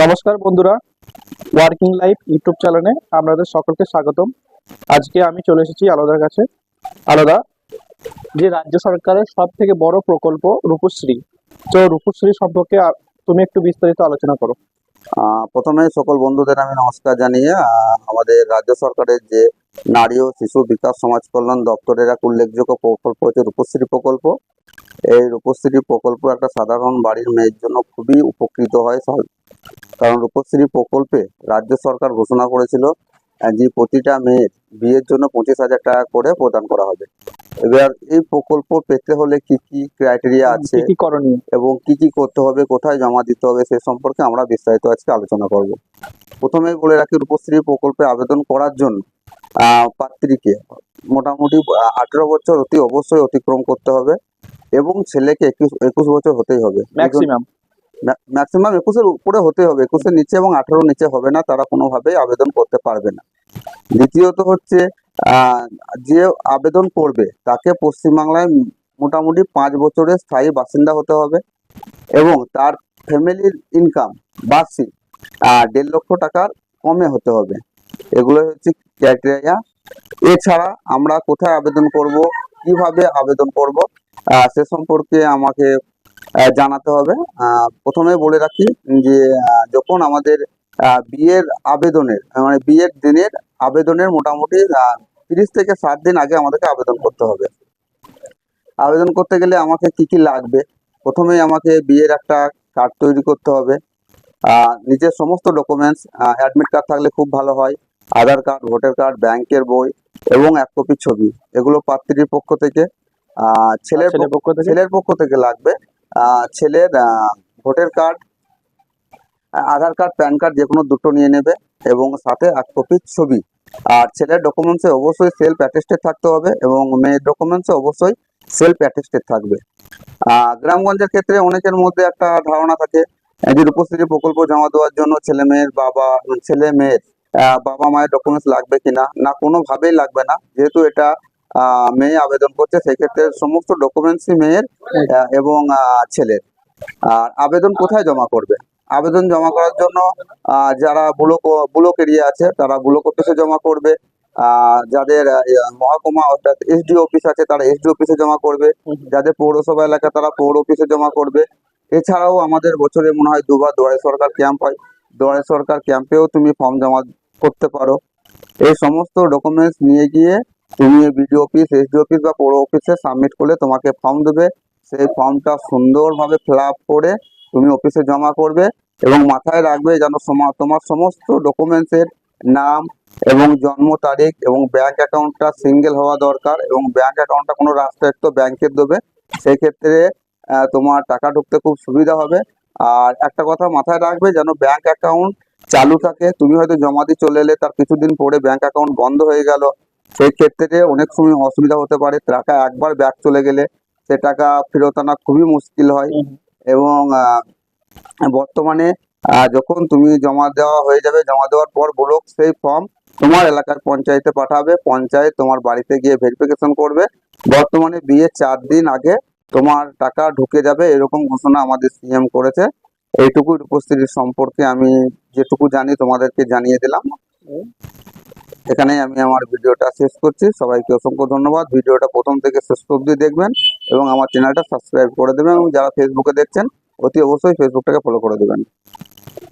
নমস্কার বন্ধুরা, working life YouTube চ্যানেলে আপনাদের সকলকে স্বাগতম। আজকে আমি চলে এসেছি আলাদার কাছে। আলাদা যে রাজ্য সরকারের সব থেকে বড় প্রকল্প রূপশ্রী। তো রূপশ্রী সম্পর্কে তুমি একটু বিস্তারিত আলোচনা করো। প্রথমে সকল বন্ধুদের আমি নমস্কার জানিয়ে আমাদের রাজ্য সরকারের যে নারী ও শিশু বিকাশ সমাজ কল্যাণ দপ্তরের এক উল্লেখযোগ্য প্রকল্প হচ্ছে রূপশ্রী প্রকল্প। এই রূপশ্রী প্রকল্প একটা সাধারণ বাড়ির মেয়ের জন্য খুবই উপকৃত হয়, কারণ রূপশ্রী প্রকল্পে রাজ্য সরকার ঘোষণা করেছিল যে প্রতিটা মেয়ের বিয়ের জন্য 25,000 টাকা করে প্রদান করা হবে। এবার এই প্রকল্প পেতে হলে কি কি ক্রাইটেরিয়া আছে, কি করণীয় এবং কি কি করতে হবে, কোথায় জমা দিতে হবে, সে সম্পর্কে আমরা বিস্তারিত আজকে আলোচনা করব। প্রথমেই বলে রাখি, রূপশ্রী প্রকল্পে আবেদন করার জন্য পাত্রীকে মোটামুটি 18 বছর অবশ্যই অতিক্রম করতে হবে, এবং ছেলেকে 21 বছর হতেই হবে। ম্যাক্সিমাম 21-এর উপরে হতে হবে, 21-এর নিচে এবং 18 নিচে হবে না, তারা কোনোভাবেই আবেদন করতে পারবে না। দ্বিতীয়ত হচ্ছে যে আবেদন করবে তাকে পশ্চিমবাংলায় মোটামুটি 5 বছরের স্থায়ী বাসিন্দা হতে হবে, এবং তার ফ্যামিলির ইনকাম বার্ষিক 1.5 লক্ষ টাকার কমে হতে হবে। এগুলো হচ্ছে ক্রাইটেরিয়া। এছাড়া আমরা কোথায় আবেদন করব, কিভাবে আবেদন করব, সে সম্পর্কে আমাকে জানাতে হবে। প্রথমে বলে রাখি যে যখন আমাদের বিয়ের আবেদনের মানে বিয়ের দিনের আবেদনের মোটামুটি 30 থেকে 60 দিন আগে আমাদেরকে আবেদন করতে হবে। আবেদন করতে গেলে আমাকে কি কি লাগবে, প্রথমেই আমাকে বিয়ের একটা কার্ড তৈরি করতে হবে, নিজের সমস্ত ডকুমেন্টস, অ্যাডমিট কার্ড থাকলে খুব ভালো হয়, আধার কার্ড, ভোটার কার্ড, ব্যাংকের বই এবং 1 কপি ছবি। এগুলো পাত্রীর পক্ষ থেকে। ছেলের পক্ষ থেকে লাগবে ছেলের ভোটার কার্ড, আধার কার্ড, প্যান কার্ড, যে কোনো দুটো নিয়ে নেবে, এবং সাথে 1 কপি ছবি। আর ছেলের ডকুমেন্টসে অবশ্যই সেলফ অ্যাটেস্টেড থাকতে হবে, এবং মেয়ের ডকুমেন্টসে অবশ্যই সেলফ অ্যাটেস্টেড থাকবে। গ্রামগঞ্জের ক্ষেত্রে অনেকের মধ্যে একটা ধারণা থাকে যে রূপশ্রী প্রকল্প জমা দেওয়ার জন্য ছেলে মেয়ের বাবা মায়ের ডকুমেন্টস লাগবে কিনা। না, কোনোভাবেই লাগবে না। যেহেতু এটা মেয়ে আবেদন করছে, সেক্ষেত্রে সমস্ত ডকুমেন্টসই মেয়ের এবং ছেলের। আর আবেদন কোথায় জমা করবে? আবেদন জমা করার জন্য যারা ব্লক এরিয়া আছে তারা ব্লক অফিসে জমা করবে, যাদের মহকুমা অর্থাৎ এসডি অফিস আছে তারা এসডি অফিসে জমা করবে, যাদের পৌরসভা এলাকা তারা পৌর অফিসে জমা করবে। এছাড়াও আমাদের বছরে মনে হয় 2বার দুয়ারে সরকার ক্যাম্প হয়, দুয়ারে সরকার ক্যাম্পেও তুমি ফর্ম জমা করতে পারো। এই সমস্ত ডকুমেন্টস নিয়ে গিয়ে তুমি বিডিও অফিস, এসডি অফিস বা পৌর অফিসে সাবমিট করলে তোমাকে ফর্ম দেবে। সেই ফর্মটা সুন্দরভাবে ফিল আপ করে তুমি অফিসে জমা করবে, এবং মাথায় রাখবে যেন তোমার সমস্ত ডকুমেন্টসের নাম এবং জন্ম তারিখ এবং ব্যাংক অ্যাকাউন্টটা সিঙ্গেল হওয়া দরকার, এবং ব্যাংক অ্যাকাউন্টটা কোনো রাষ্ট্রায়ত্ত ব্যাংকের দেবে। সেই ক্ষেত্রে তোমার টাকা ঢুকতে খুব সুবিধা হবে। আর একটা কথা মাথায় রাখবে, যেন ব্যাংক অ্যাকাউন্ট চালু থাকে। তুমি হয়তো জমা দিয়ে চলে এলে, তার কিছুদিন পরে ব্যাংক অ্যাকাউন্ট বন্ধ হয়ে গেল, সেই ক্ষেত্রে অনেক সময় অসুবিধা হতে পারে। টাকা একবার ব্যাক চলে গেলে সে টাকা ফেরত আনা খুবই মুশকিল হয়। এবং বর্তমানে যখন তুমি জমা দেওয়া হয়ে যাবে, জমা দেওয়ার পর ব্লক সেই ফর্ম তোমার এলাকার পঞ্চায়েতে পাঠাবে, পঞ্চায়েত তোমার বাড়িতে গিয়ে ভেরিফিকেশন করবে। বর্তমানে বিয়ে 4 দিন আগে তোমার টাকা ঢুকে যাবে, এরকম ঘোষণা আমাদের সিএম করেছে। এইটুকু রূপশ্রীর সম্পর্কে আমি যেটুকু জানি তোমাদেরকে জানিয়ে দিলাম। এখানেই আমি আমার ভিডিওটা শেষ করছি। সবাইকে অসংখ্য ধন্যবাদ। ভিডিওটা প্রথম থেকে শেষ অবধি দেখবেন, এবং আমার চ্যানেলটা সাবস্ক্রাইব করে দেবেন, এবং যারা ফেসবুকে দেখছেন অতি অবশ্যই ফেসবুকটাকে ফলো করে দেবেন।